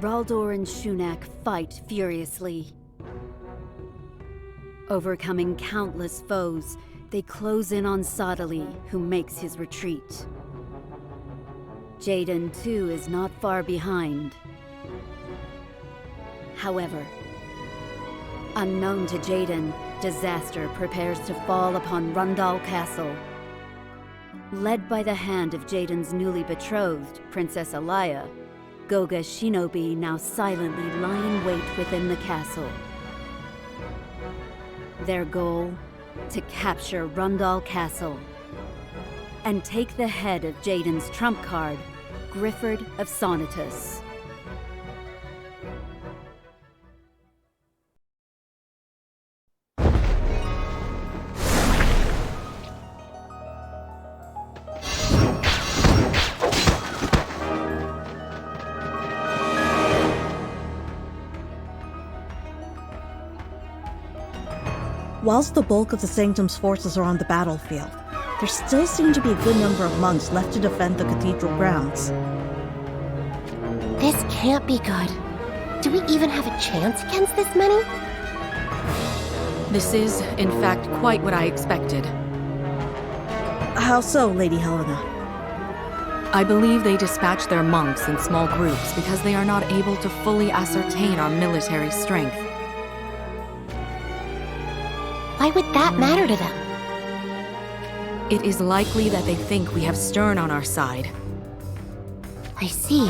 Raldor and Shunak fight furiously. Overcoming countless foes, they close in on Sadali, who makes his retreat. Ch.10.1 too is not far behind. However, unknown to Ch.10.1, disaster prepares to fall upon Rundal Castle. Led by the hand of Ch.10.1's newly betrothed, Princess Alaya, Goga shinobi now silently lie in wait within the castle. Their goal? To capture Rundal Castle and take the head of Ch.10.1's trump card, Grifford of Sonitus. Whilst the bulk of the Sanctum's forces are on the battlefield, there still seem to be a good number of monks left to defend the cathedral grounds. This can't be good. Do we even have a chance against this many? This is, in fact, quite what I expected. How so, Lady Helena? I believe they dispatch their monks in small groups because they are not able to fully ascertain our military strength. Why would that matter to them? It is likely that they think we have Stern on our side. I see.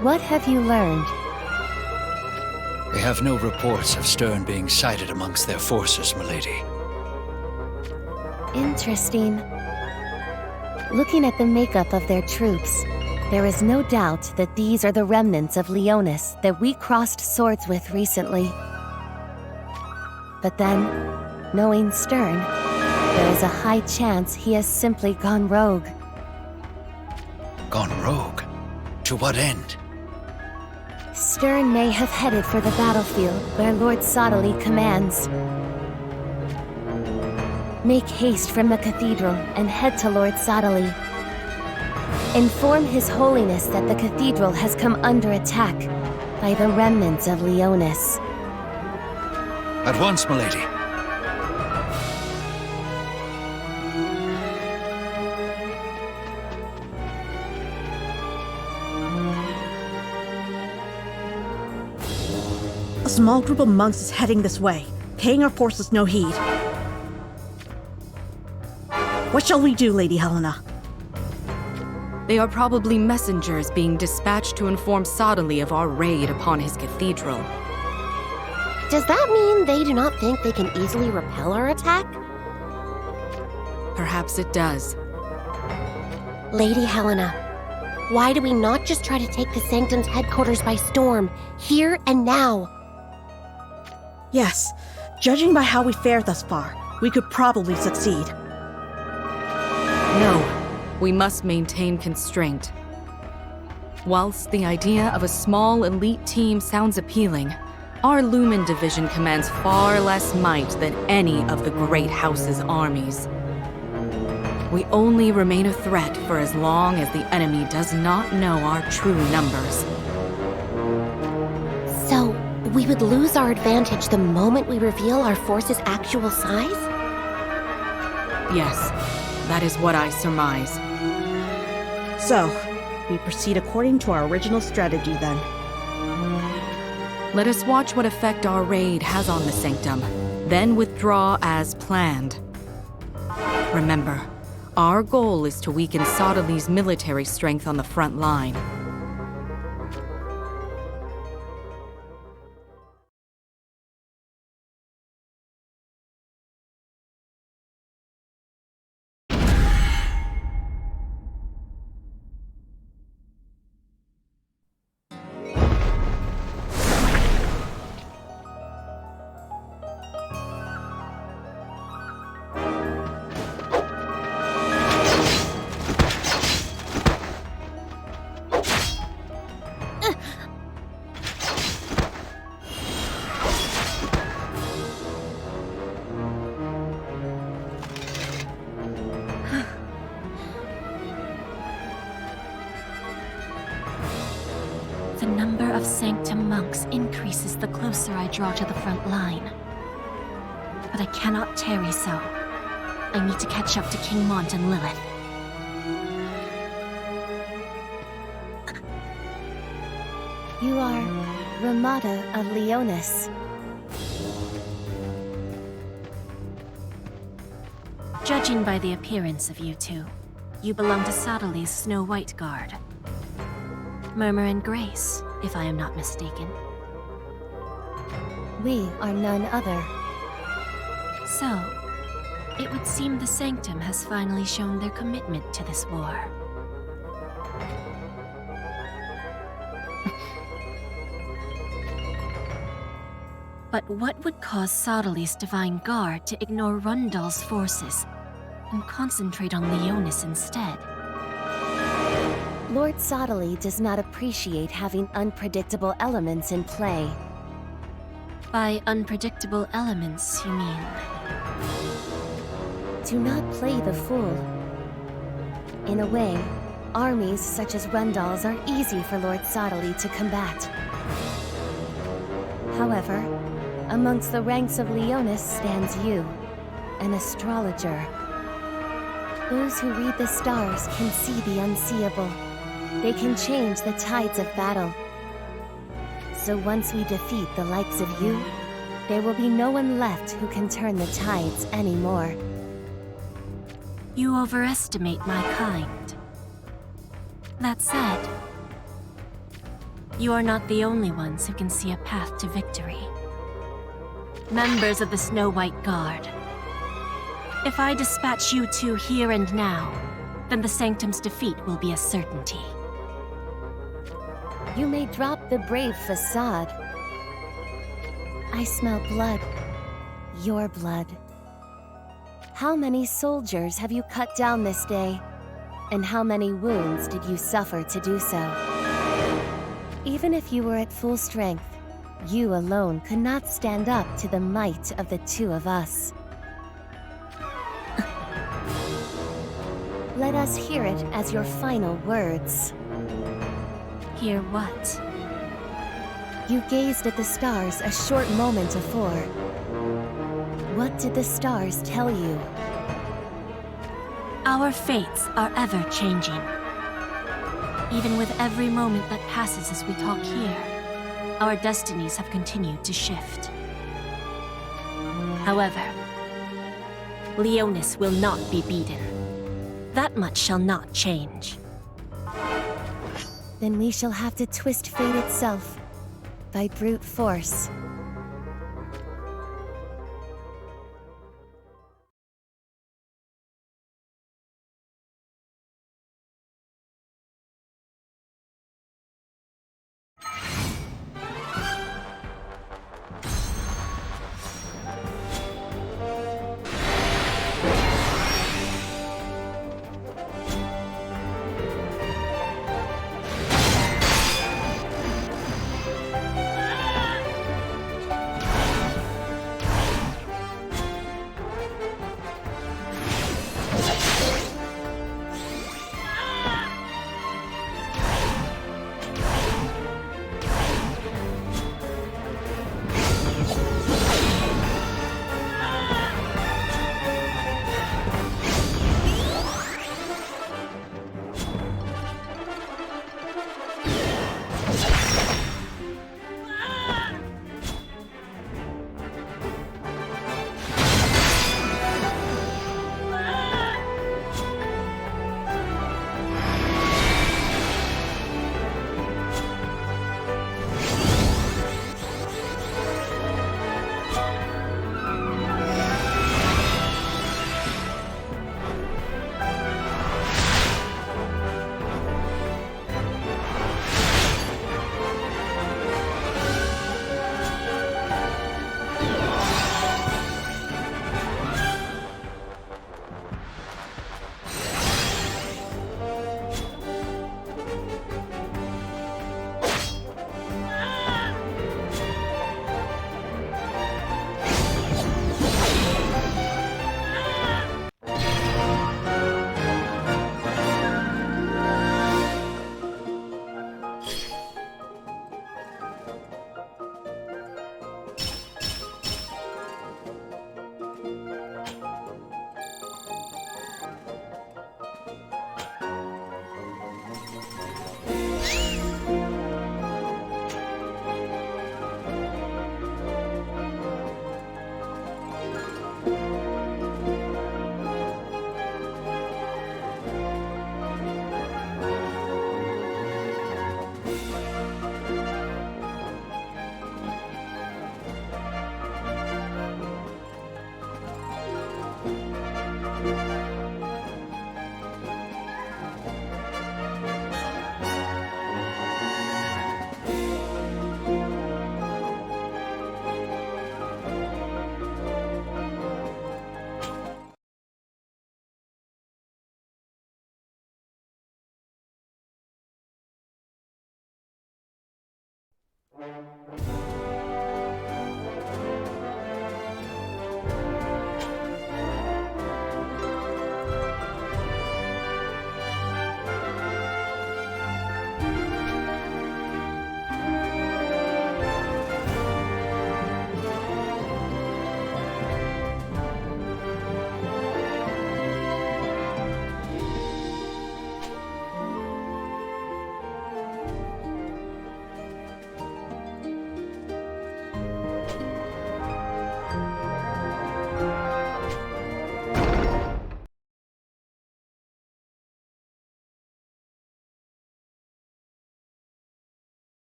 What have you learned? We have no reports of Stern being sighted amongst their forces, milady. Interesting. Looking at the makeup of their troops, there is no doubt that these are the remnants of Leonis that we crossed swords with recently. But then, knowing Stern, there is a high chance he has simply gone rogue. Gone rogue? To what end? Stern may have headed for the battlefield where Lord Sadali commands. Make haste from the cathedral and head to Lord Sadali. Inform His Holiness that the cathedral has come under attack by the remnants of Leonis. At once, milady. A small group of monks is heading this way, paying our forces no heed. What shall we do, Lady Helena? They are probably messengers being dispatched to inform Sadali of our raid upon his cathedral. Does that mean they do not think they can easily repel our attack? Perhaps it does. Lady Helena, why do we not just try to take the Sanctum's headquarters by storm, here and now? Yes, judging by how we fared thus far, we could probably succeed. No, we must maintain constraint. Whilst the idea of a small elite team sounds appealing, our Lumen division commands far less might than any of the Great House's armies. We only remain a threat for as long as the enemy does not know our true numbers. So, we would lose our advantage the moment we reveal our force's actual size? Yes, that is what I surmise. So, we proceed according to our original strategy then. Let us watch what effect our raid has on the Sanctum, then withdraw as planned. Remember, our goal is to weaken Sadali's military strength on the front line. Sanctum monks increases the closer I draw to the front line. But I cannot tarry so. I need to catch up to King Mont and Lilith. You are Ramada of Leonis. Judging by the appearance of you two, you belong to Sadali's Snow White Guard. Murmur and Grace, if I am not mistaken. We are none other. So, it would seem the Sanctum has finally shown their commitment to this war. But what would cause Sadali's Divine Guard to ignore Rundal's forces and concentrate on Leonis instead? Lord Sadali does not appreciate having unpredictable elements in play. By unpredictable elements, you mean? Do not play the fool. In a way, armies such as Rundal's are easy for Lord Sadali to combat. However, amongst the ranks of Leonis stands you, an astrologer. Those who read the stars can see the unseeable. They can change the tides of battle. So once we defeat the likes of you, there will be no one left who can turn the tides anymore. You overestimate my kind. That said, you are not the only ones who can see a path to victory. Members of the Snow White Guard. If I dispatch you two here and now, then the Sanctum's defeat will be a certainty. You may drop the brave facade. I smell blood. Your blood. How many soldiers have you cut down this day? And how many wounds did you suffer to do so? Even if you were at full strength, you alone could not stand up to the might of the two of us. Let us hear it as your final words. Hear what? You gazed at the stars a short moment afore. What did the stars tell you? Our fates are ever changing. Even with every moment that passes as we talk here, our destinies have continued to shift. However, Leonis will not be beaten. That much shall not change. Then we shall have to twist fate itself by brute force.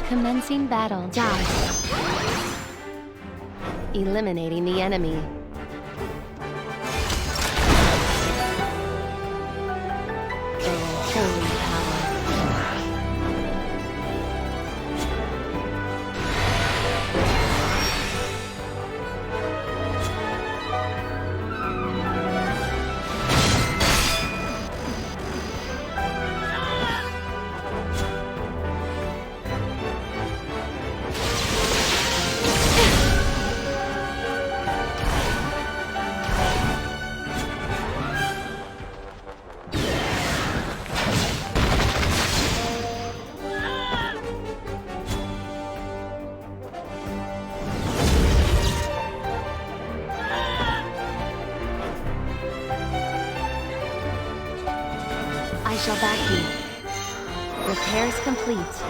Commencing battle. Dodge. Eliminating the enemy. Oh, holy power. I shall back you. Repairs complete.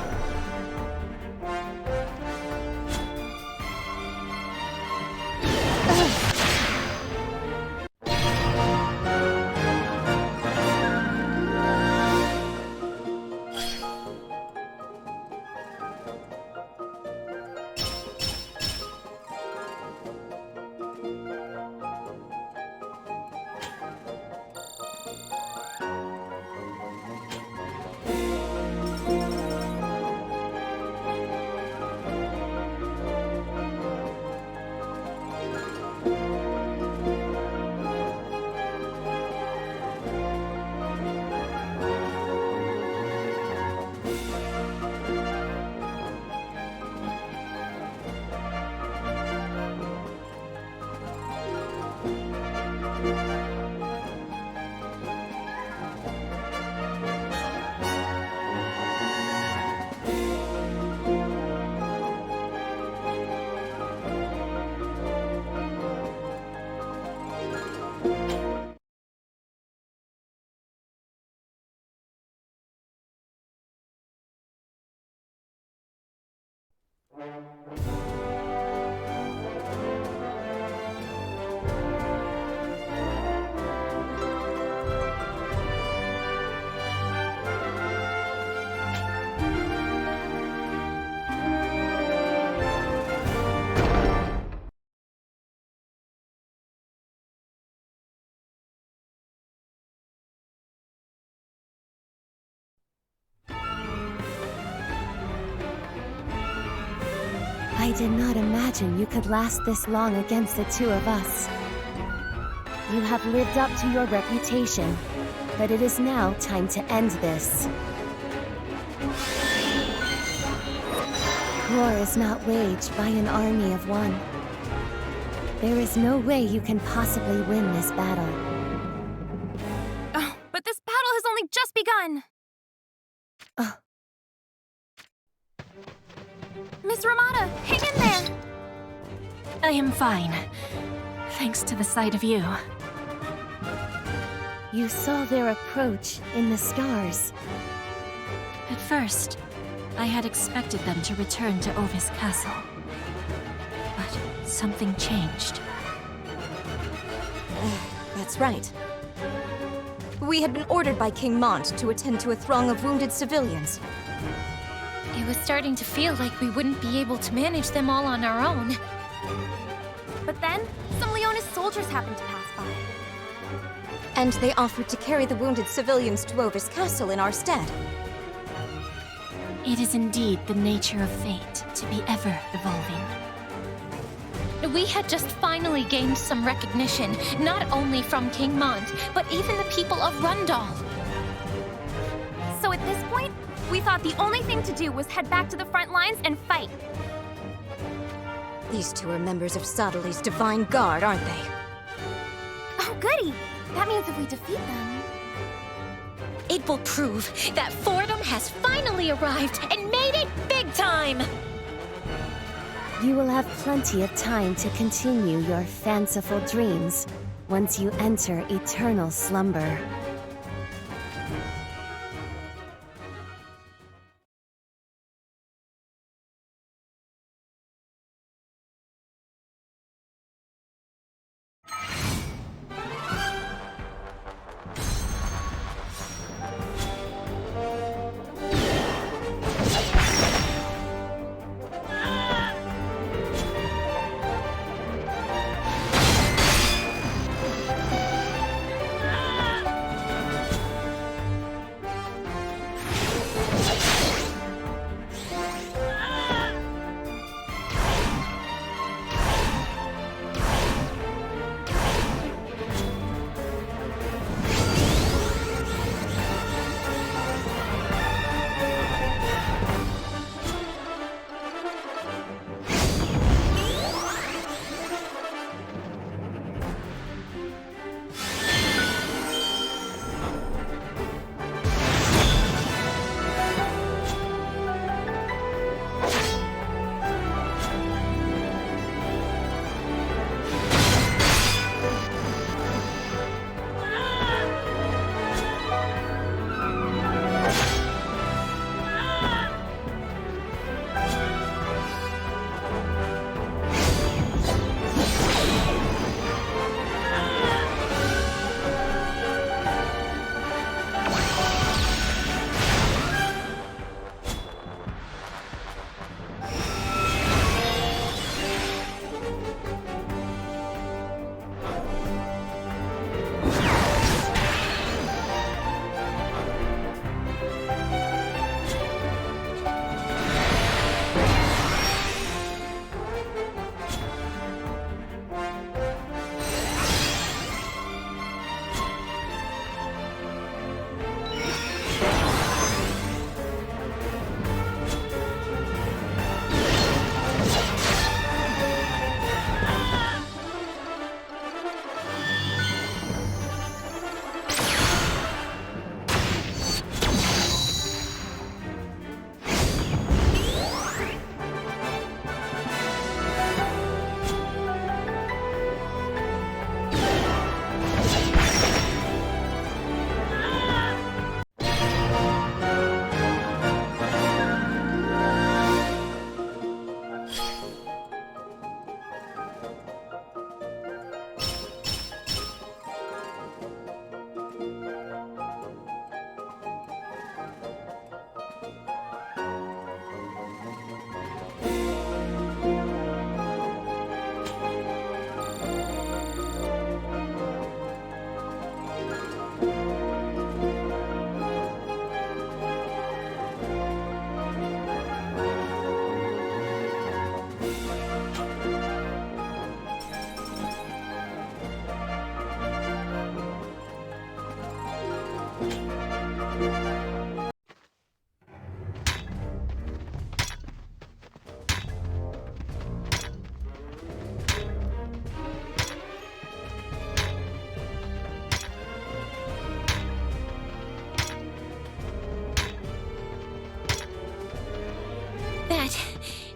I did not imagine you could last this long against the two of us. You have lived up to your reputation, but it is now time to end this. War is not waged by an army of one. There is no way you can possibly win this battle. Oh, but this battle has only just begun! Miss Ramada, hang in there! I am fine, thanks to the sight of you. You saw their approach in the stars. At first, I had expected them to return to Ovis Castle. But something changed. That's right. We had been ordered by King Mont to attend to a throng of wounded civilians. It was starting to feel like we wouldn't be able to manage them all on our own. But then, some Leonis soldiers happened to pass by. And they offered to carry the wounded civilians to Ovis Castle in our stead. It is indeed the nature of fate to be ever evolving. We had just finally gained some recognition, not only from King Mont, but even the people of Rundal. So at this point, we thought the only thing to do was head back to the front lines and fight. These two are members of Sadali's Divine Guard, aren't they? Oh, goody! That means if we defeat them... It will prove that Fordham has finally arrived and made it big time! You will have plenty of time to continue your fanciful dreams once you enter eternal slumber.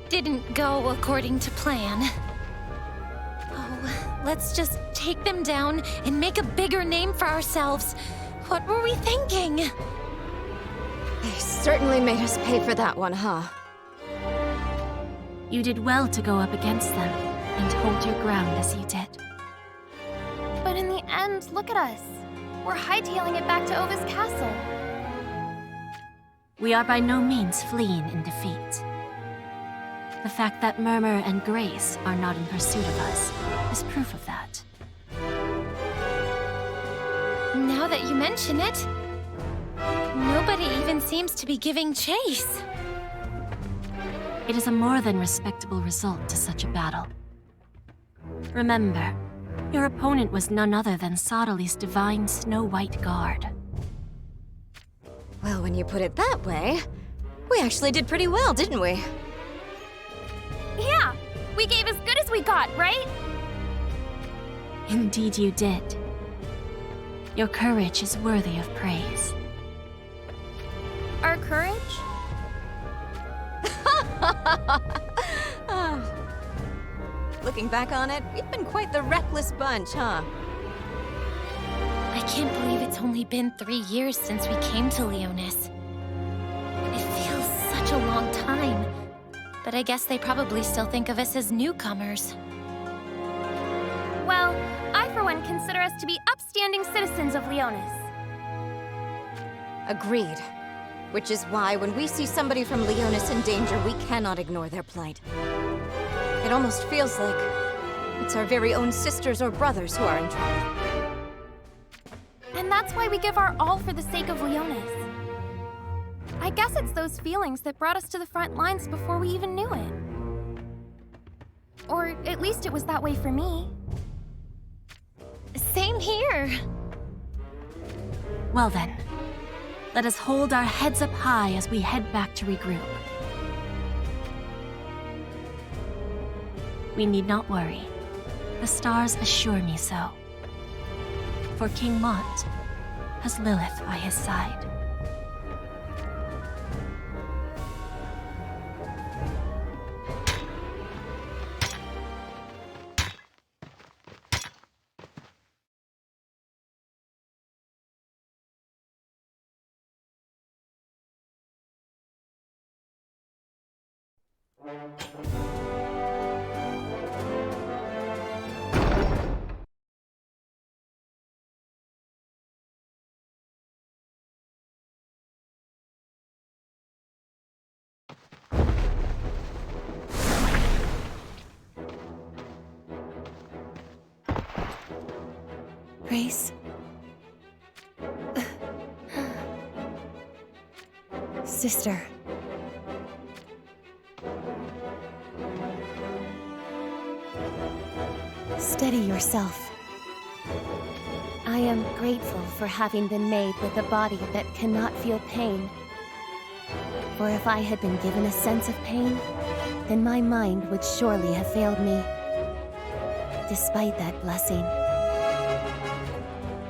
Didn't go according to plan. Oh, let's just take them down and make a bigger name for ourselves. What were we thinking? They certainly made us pay for that one, huh? You did well to go up against them and hold your ground as you did. But in the end, look at us. We're hightailing it back to Ovis Castle. We are by no means fleeing in defeat. The fact that Murmur and Grace are not in pursuit of us is proof of that. Now that you mention it, nobody even seems to be giving chase. It is a more than respectable result to such a battle. Remember, your opponent was none other than Sottely's divine Snow White Guard. Well, when you put it that way, we actually did pretty well, didn't we? Yeah, we gave as good as we got, right? Indeed you did. Your courage is worthy of praise. Our courage? Looking back on it, we've been quite the reckless bunch, huh? I can't believe it's only been 3 years since we came to Leonis. It feels such a long time, but I guess they probably still think of us as newcomers. Well, I for one consider us to be upstanding citizens of Leonis. Agreed. Which is why when we see somebody from Leonis in danger, we cannot ignore their plight. It almost feels like it's our very own sisters or brothers who are in trouble. And that's why we give our all for the sake of Leonis. I guess it's those feelings that brought us to the front lines before we even knew it. Or at least it was that way for me. Same here. Well then, let us hold our heads up high as we head back to regroup. We need not worry. The stars assure me so. For King Mont has Lilith by his side. Grace? Sister. Steady yourself. I am grateful for having been made with a body that cannot feel pain. For if I had been given a sense of pain, then my mind would surely have failed me. Despite that blessing.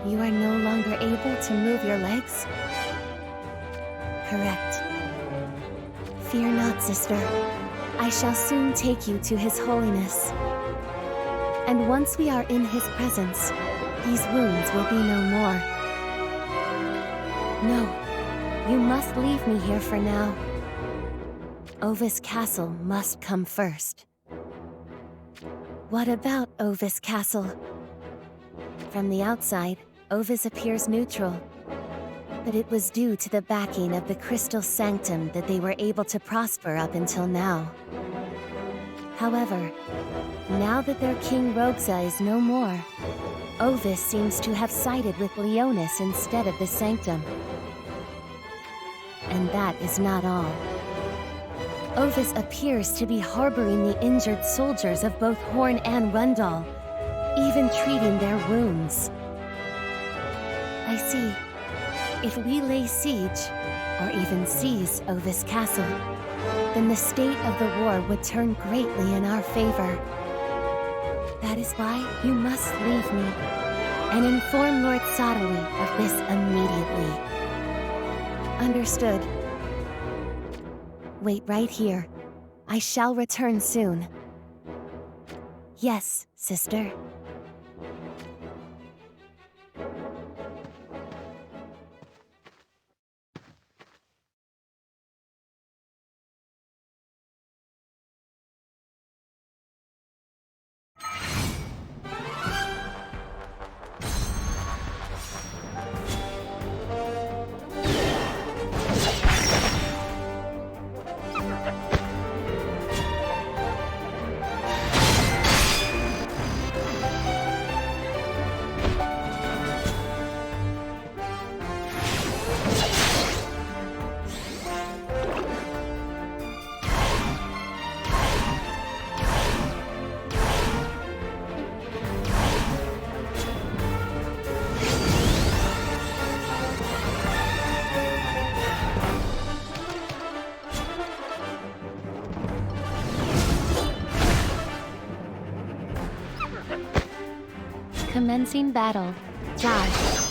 You are no longer able to move your legs? Correct. Fear not, sister. I shall soon take you to His Holiness. And once we are in his presence, these wounds will be no more. No, you must leave me here for now. Ovis Castle must come first. What about Ovis Castle? From the outside, Ovis appears neutral. But it was due to the backing of the Crystal Sanctum that they were able to prosper up until now. However, now that their King Roxa is no more, Ovis seems to have sided with Leonis instead of the Sanctum. And that is not all. Ovis appears to be harboring the injured soldiers of both Horn and Rundal, even treating their wounds. I see. If we lay siege, or even seize Ovis Castle, then the state of the war would turn greatly in our favor. That is why you must leave me, and inform Lord Sottely of this immediately. Understood. Wait right here. I shall return soon. Yes, sister. Commencing battle. Josh.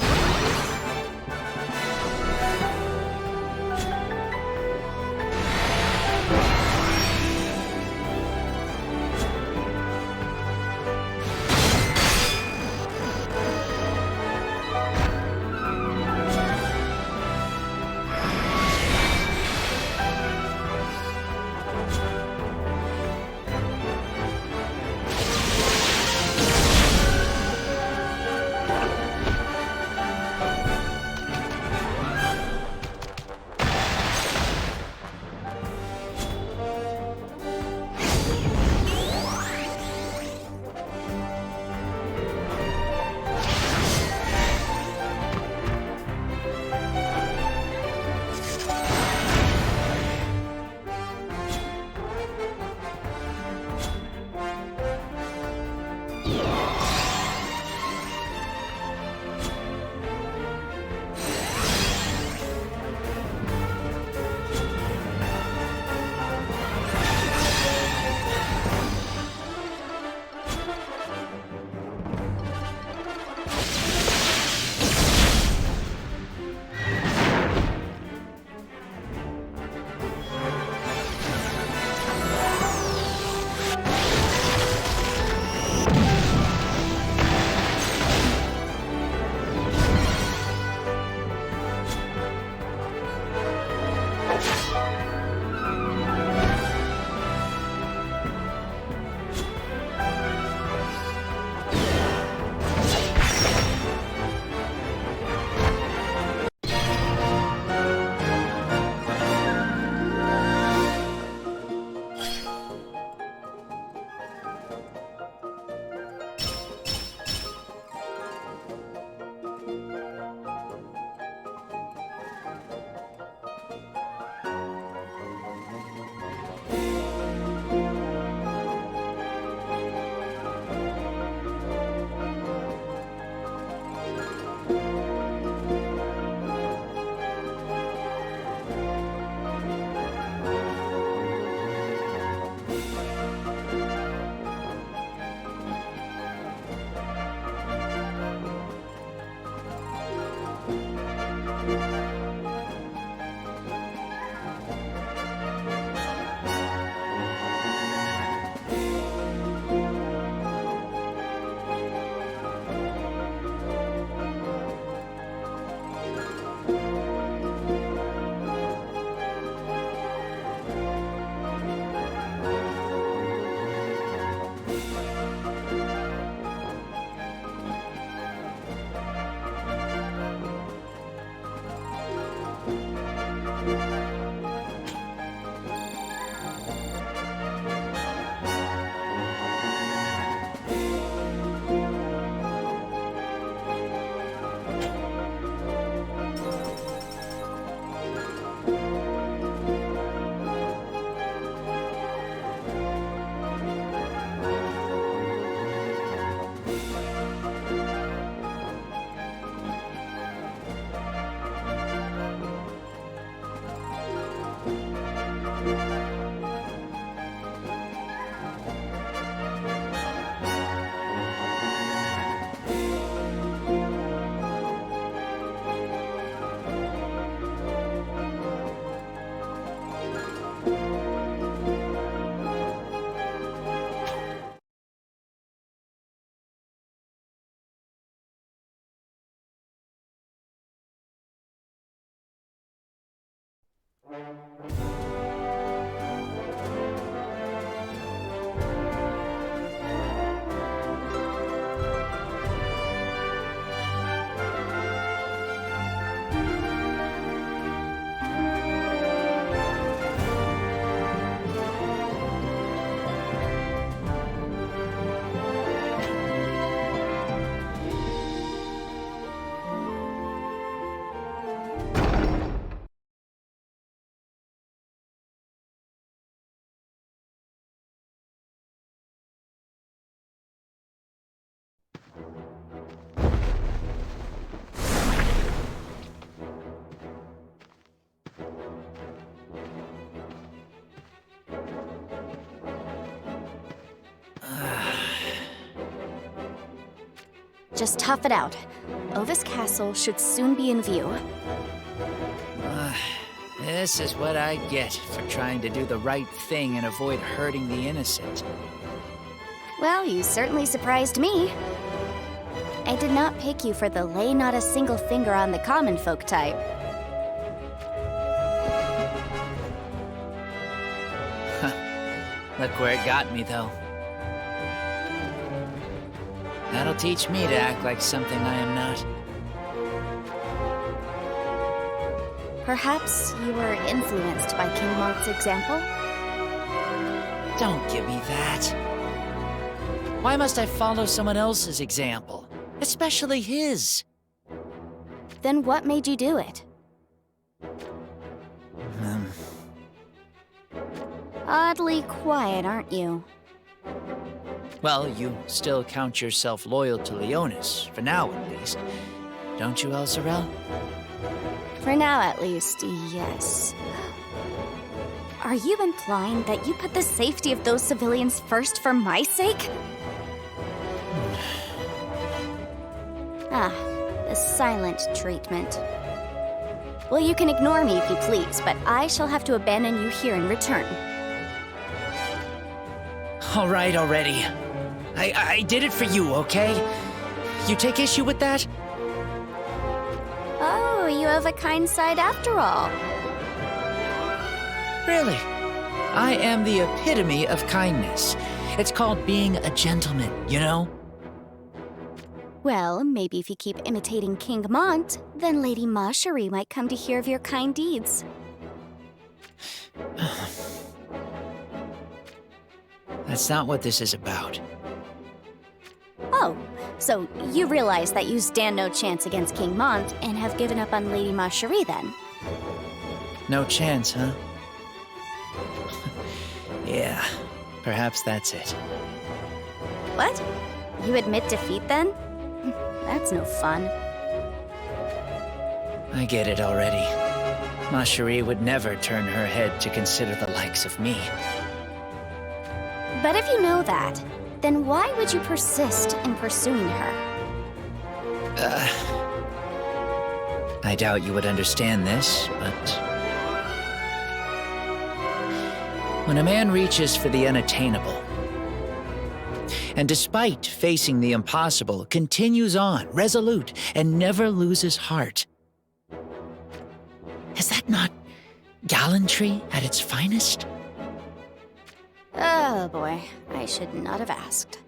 Just tough it out. Ovis Castle should soon be in view. This is what I get for trying to do the right thing and avoid hurting the innocent. Well, you certainly surprised me. I did not pick you for the lay not a single finger on the common folk type. Look where it got me, though. That'll teach me to act like something I am not. Perhaps you were influenced by King Mont's example? Don't give me that. Why must I follow someone else's example? Especially his. Then what made you do it? Oddly quiet, aren't you? Well, you still count yourself loyal to Leonis, for now at least. Don't you, Elzarel? For now, at least, yes. Are you implying that you put the safety of those civilians first for my sake? The silent treatment. Well, you can ignore me if you please, but I shall have to abandon you here in return. All right, already. I did it for you, okay? You take issue with that? Oh, you have a kind side after all. Really? I am the epitome of kindness. It's called being a gentleman, you know? Well, maybe if you keep imitating King Mont, then Lady Marjorie might come to hear of your kind deeds. That's not what this is about. Oh, so you realize that you stand no chance against King Mont and have given up on Lady Marjorie then? No chance, huh? Yeah, perhaps that's it. What? You admit defeat then? That's no fun. I get it already. Marjorie would never turn her head to consider the likes of me. But if you know that, then why would you persist in pursuing her? I doubt you would understand this, but... when a man reaches for the unattainable, and despite facing the impossible, continues on, resolute, and never loses heart, is that not gallantry at its finest? Oh boy, I should not have asked.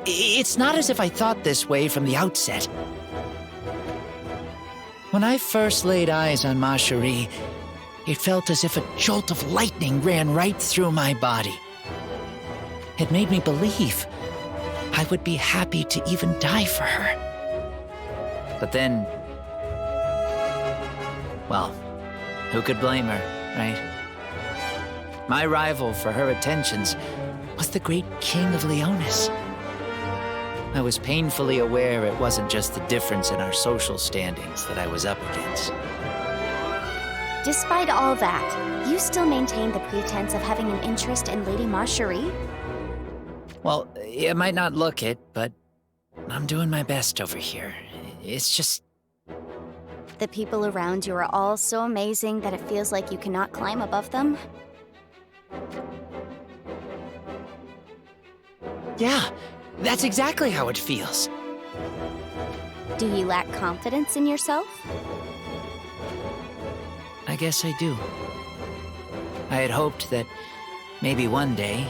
It's not as if I thought this way from the outset. When I first laid eyes on Marjorie, it felt as if a jolt of lightning ran right through my body. It made me believe I would be happy to even die for her. But then... well, who could blame her, right? My rival for her attentions was the great King of Leonis. I was painfully aware it wasn't just the difference in our social standings that I was up against. Despite all that, you still maintain the pretense of having an interest in Lady Marjorie? Well, it might not look it, but I'm doing my best over here. It's just... the people around you are all so amazing that it feels like you cannot climb above them? Yeah, that's exactly how it feels. Do you lack confidence in yourself? I guess I do. I had hoped that maybe one day,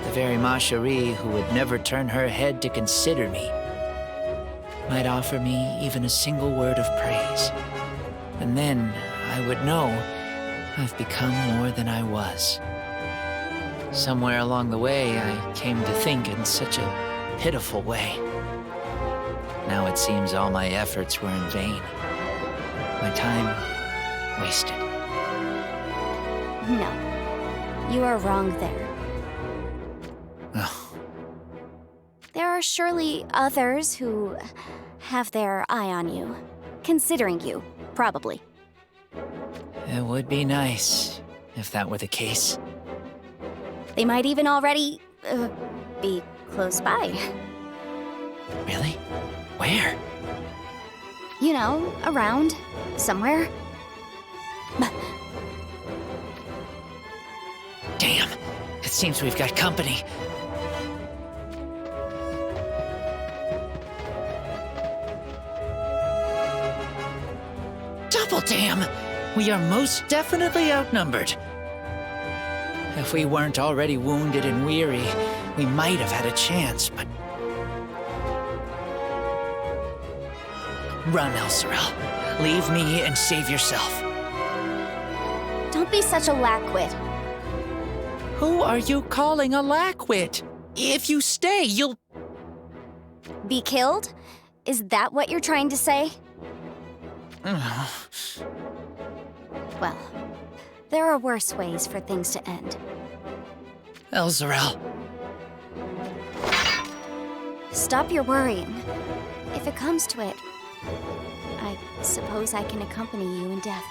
the very Marjorie who would never turn her head to consider me might offer me even a single word of praise. And then I would know I've become more than I was. Somewhere along the way, I came to think in such a pitiful way. Now it seems all my efforts were in vain. My time wasted. No, you are wrong there. Oh. There are surely others who have their eye on you. Considering you, probably. It would be nice if that were the case. They might even already, be close by. Really? Where? You know, around. Somewhere. Damn. It seems we've got company. Double damn! We are most definitely outnumbered. If we weren't already wounded and weary, we might have had a chance, but... Run, Elsorel. Leave me and save yourself. Don't be such a lackwit. Who are you calling a lackwit? If you stay, you'll... Be killed? Is that what you're trying to say? Well, there are worse ways for things to end. Elsorel. Stop your worrying. If it comes to it, I suppose I can accompany you in death.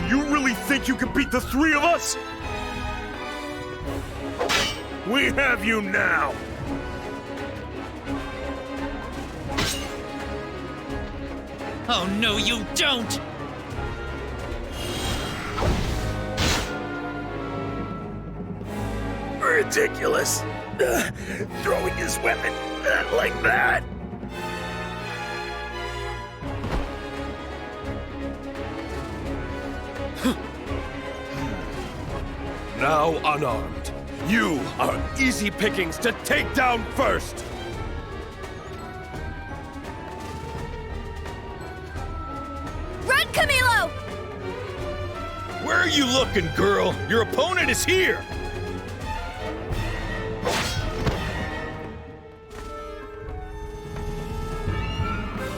You really think you can beat the three of us? We have you now! Oh, no, you don't! Ridiculous! Throwing his weapon like that! Now unarmed, you are easy pickings to take down first! Run, Camilo! Where are you looking, girl? Your opponent is here!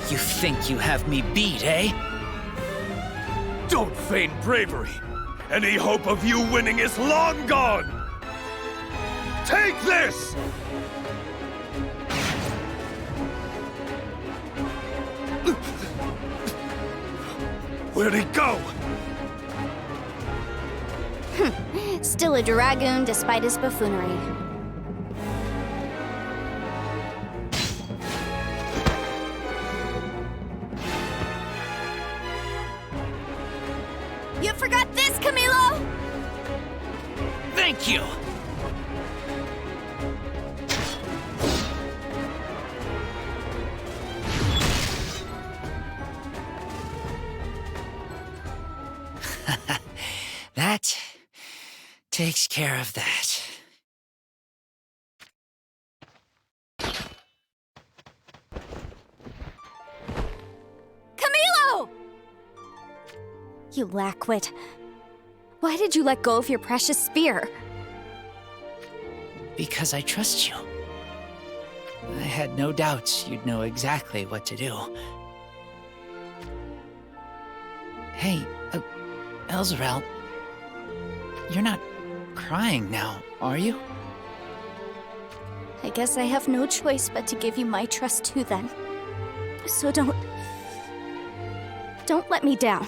You think you have me beat, eh? Don't feign bravery! Any hope of you winning is long gone! Take this! Where'd he go? Still a dragoon despite his buffoonery. You forgot this, Camilo! Thank you! takes care of that. Camilo! You lack wit. Why did you let go of your precious spear? Because I trust you. I had no doubts you'd know exactly what to do. Hey, Elzarel, you're not crying now, are you? I guess I have no choice but to give you my trust too then. So don't let me down.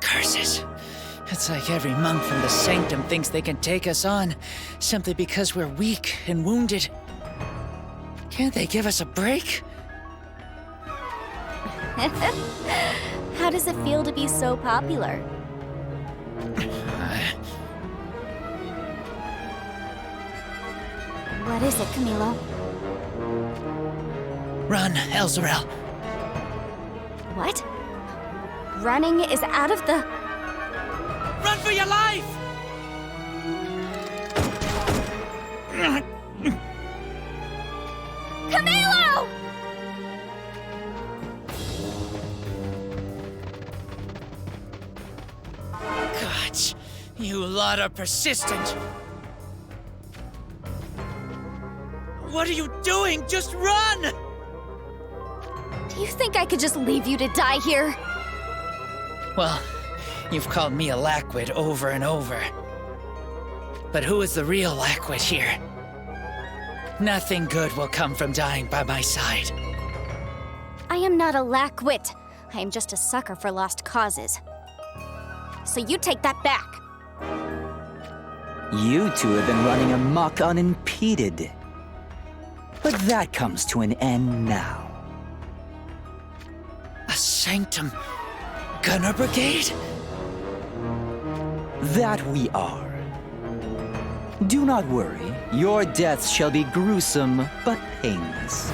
Curses. It's like every monk from the Sanctum thinks they can take us on, simply because we're weak and wounded. Can't they give us a break? How does it feel to be so popular? What is it, Camilo? Run, Elzarel. What? Running is out of the... Run for your life! Camilo! Gods, you lot are persistent. What are you doing? Just run! Do you think I could just leave you to die here? Well, you've called me a lackwit over and over. But who is the real lackwit here? Nothing good will come from dying by my side. I am not a lackwit. I am just a sucker for lost causes. So you take that back. You two have been running amok unimpeded. But that comes to an end now. A Sanctum Gunner Brigade? That we are. Do not worry, your deaths shall be gruesome but painless.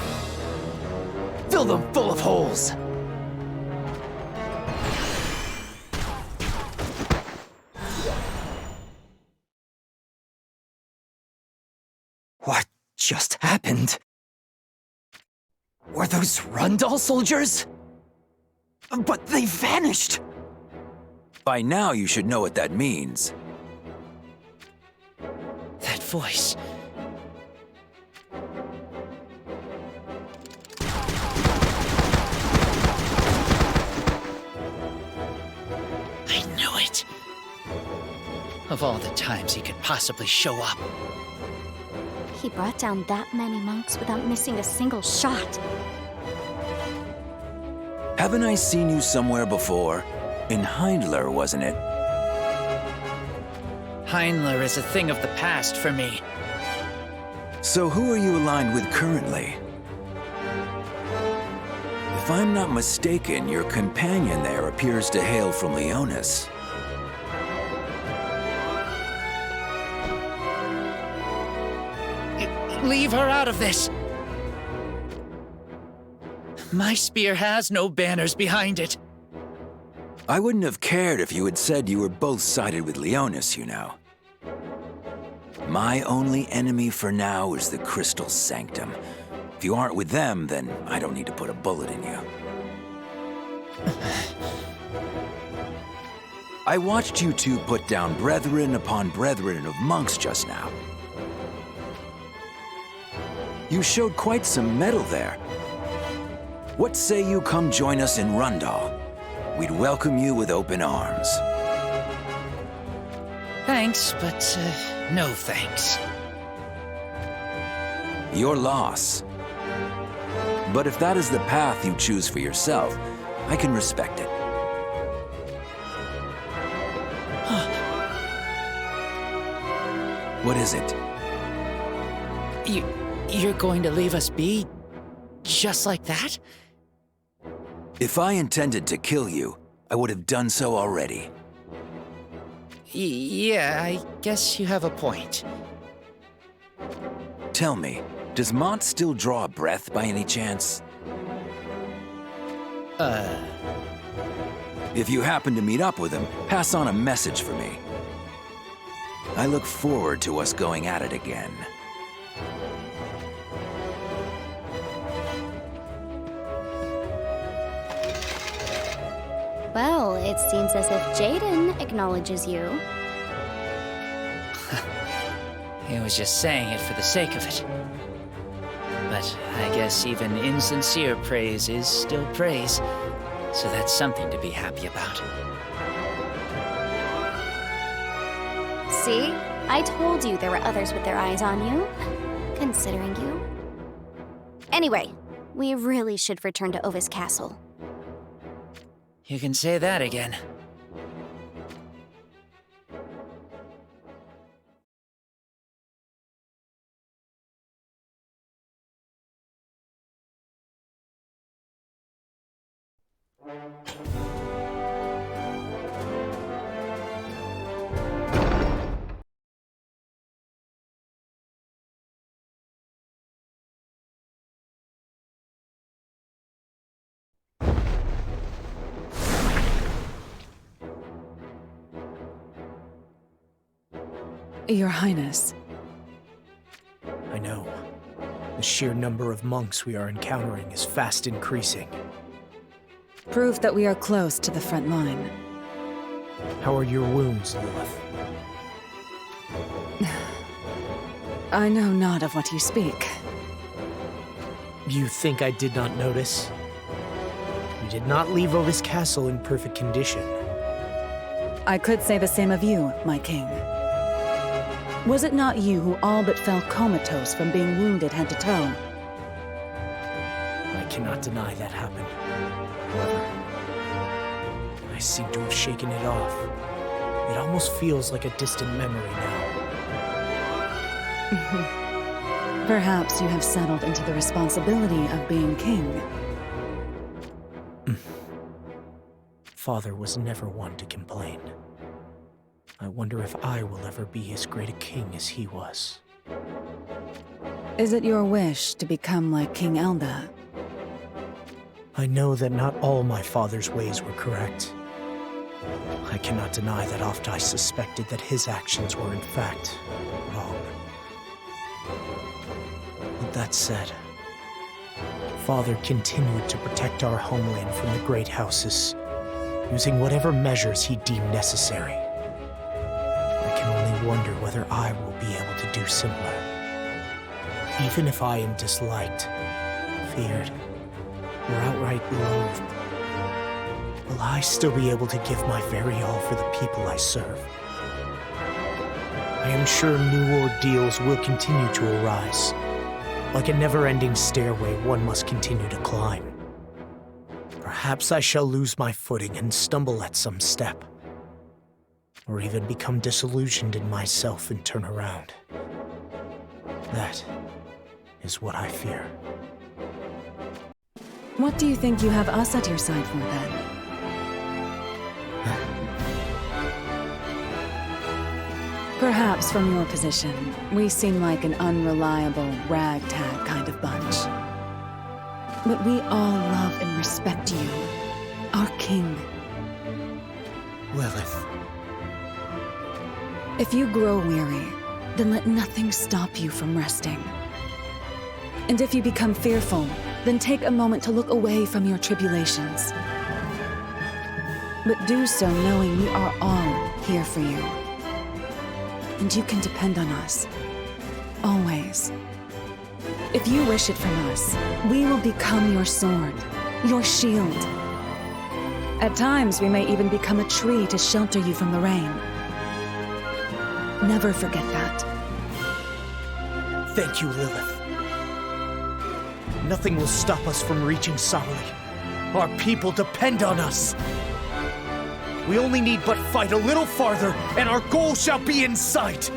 Fill them full of holes! What just happened? Were those Rundal soldiers? But they vanished! By now, you should know what that means. That voice. I knew it. Of all the times he could possibly show up. He brought down that many monks without missing a single shot. Haven't I seen you somewhere before? In Hindler, wasn't it? Heinler is a thing of the past for me. So who are you aligned with currently? If I'm not mistaken, your companion there appears to hail from Leonis. Leave her out of this! My spear has no banners behind it. I wouldn't have cared if you had said you were both sided with Leonis, you know. My only enemy for now is the Crystal Sanctum. If you aren't with them, then I don't need to put a bullet in you. I watched you two put down brethren upon brethren of monks just now. You showed quite some mettle there. What say you come join us in Rundal? We'd welcome you with open arms. Thanks, but no thanks. Your loss. But if that is the path you choose for yourself, I can respect it. What is it? You're going to leave us be? Just like that? If I intended to kill you, I would have done so already. Yeah, I guess you have a point. Tell me, does Mont still draw a breath by any chance? If you happen to meet up with him, pass on a message for me. I look forward to us going at it again. Well, it seems as if Jaden acknowledges you. He was just saying it for the sake of it. But I guess even insincere praise is still praise, so that's something to be happy about. See? I told you there were others with their eyes on you, considering you. Anyway, we really should return to Ovis Castle. You can say that again. Your Highness. I know. The sheer number of monks we are encountering is fast increasing. Proof that we are close to the front line. How are your wounds, Lilith? I know not of what you speak. You think I did not notice? You did not leave Ovis Castle in perfect condition. I could say the same of you, my king. Was it not you who all but fell comatose from being wounded head to toe? I cannot deny that happened. However, I seem to have shaken it off. It almost feels like a distant memory now. Perhaps you have settled into the responsibility of being king. Father was never one to complain. I wonder if I will ever be as great a king as he was. Is it your wish to become like King Elda? I know that not all my father's ways were correct. I cannot deny that oft I suspected that his actions were in fact wrong. With that said, Father continued to protect our homeland from the great houses, using whatever measures he deemed necessary. I can only wonder whether I will be able to do similar. Even if I am disliked, feared, or outright loathed, will I still be able to give my very all for the people I serve? I am sure new ordeals will continue to arise. Like a never-ending stairway one must continue to climb. Perhaps I shall lose my footing and stumble at some step, or even become disillusioned in myself and turn around. That is what I fear. What do you think you have us at your side for, then? Perhaps from your position, we seem like an unreliable, ragtag kind of bunch. But we all love and respect you, our king. Lilith. If you grow weary, then let nothing stop you from resting. And if you become fearful, then take a moment to look away from your tribulations. But do so knowing we are all here for you. And you can depend on us. Always. If you wish it from us, we will become your sword, your shield. At times, we may even become a tree to shelter you from the rain. Never forget that. Thank you, Lilith. Nothing will stop us from reaching Sodali. Our people depend on us. We only need but fight a little farther, and our goal shall be in sight!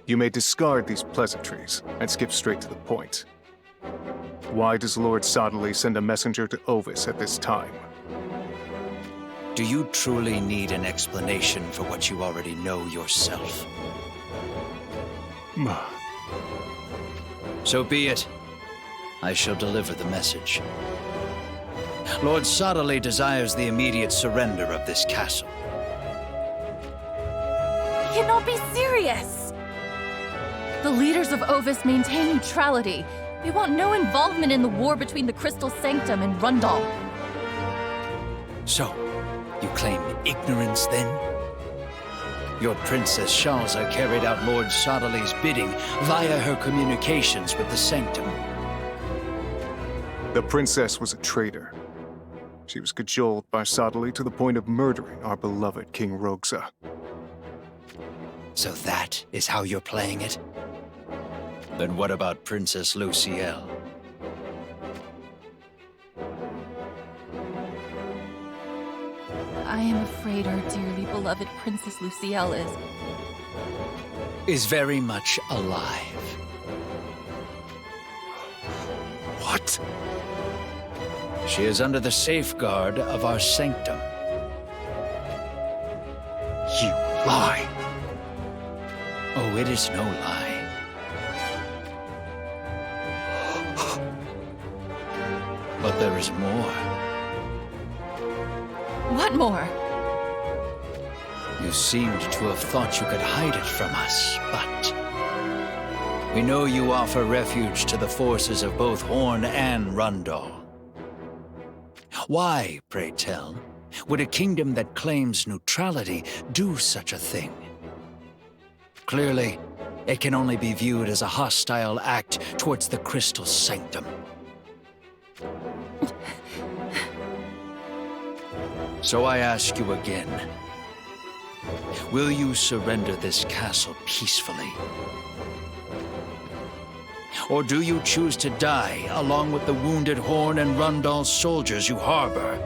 You may discard these pleasantries and skip straight to the point. Why does Lord Sodley send a messenger to Ovis at this time? Do you truly need an explanation for what you already know yourself? So be it. I shall deliver the message. Lord Sodley desires the immediate surrender of this castle. You cannot be serious! The leaders of Ovis maintain neutrality. We want no involvement in the war between the Crystal Sanctum and Rundal. So, you claim ignorance then? Your Princess Shalza carried out Lord Sodley's bidding via her communications with the Sanctum. The princess was a traitor. She was cajoled by Sodley to the point of murdering our beloved King Rogza. So that is how you're playing it? Then what about Princess Lucielle? I am afraid our dearly beloved Princess Lucielle is very much alive. What? She is under the safeguard of our sanctum. You lie! Oh, it is no lie. But there is more. What more? You seemed to have thought you could hide it from us, but we know you offer refuge to the forces of both Horn and Rundal. Why, pray tell, would a kingdom that claims neutrality do such a thing? Clearly, it can only be viewed as a hostile act towards the Crystal Sanctum. So I ask you again, will you surrender this castle peacefully? Or do you choose to die along with the wounded Horn and Rundal soldiers you harbor?